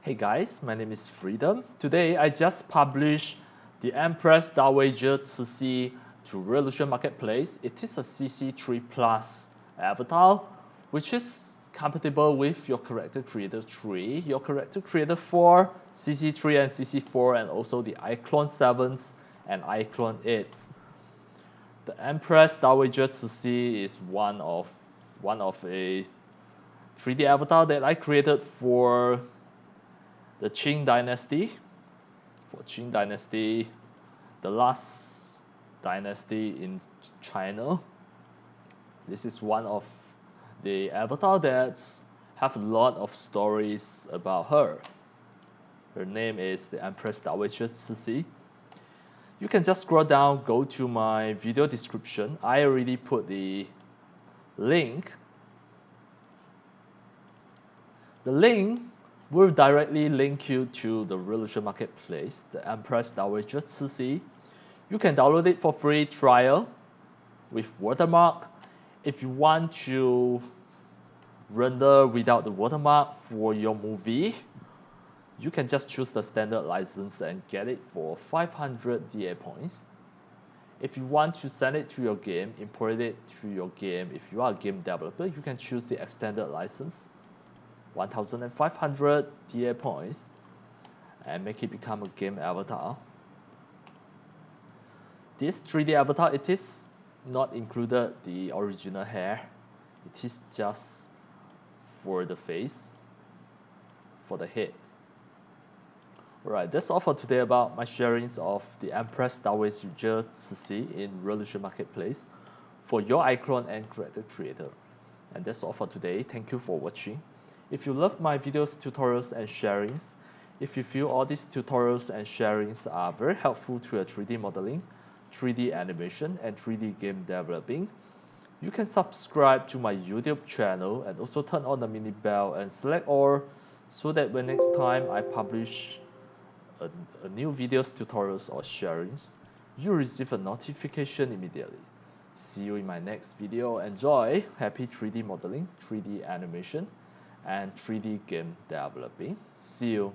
Hey guys, my name is Freedom. Today I just published the Empress Dowager Cixi to Reallusion Marketplace. It is a CC3 Plus avatar, which is compatible with your Character Creator 3, your Character Creator 4, CC3 and CC4, and also the iClone 7s and iClone 8s. The Empress Dowager Cixi is one of a 3D avatar that I created for the Qing Dynasty. For Qing Dynasty, the last dynasty in China. This is one of the avatar that have a lot of stories about her. Her name is the Empress Dowager Cixi. You can just scroll down, go to my video description. I already put the link. The link will directly link you to the Reallusion Marketplace, the Empress Dowager Cixi. You can download it for free trial with watermark. If you want to render without the watermark for your movie, you can just choose the standard license and get it for 500 DA points. If you want to send it to your game, import it to your game, if you are a game developer, you can choose the extended license, 1,500 DA points, and make it become a game avatar. This 3D avatar, it is not included the original hair. It is just for the face, for the head. Alright, that's all for today about my sharings of the Empress Dowager Cixi in Reallusion Marketplace for your iClone and Character Creator. And that's all for today. Thank you for watching. If you love my videos, tutorials, and sharings, if you feel all these tutorials and sharings are very helpful to your 3D modeling, 3D animation, and 3D game developing, you can subscribe to my YouTube channel and also turn on the mini bell and select all so that when next time I publish a new videos, tutorials, or sharings, you receive a notification immediately. See you in my next video. Enjoy. Happy 3D modeling, 3D animation, and 3D game developing. See you.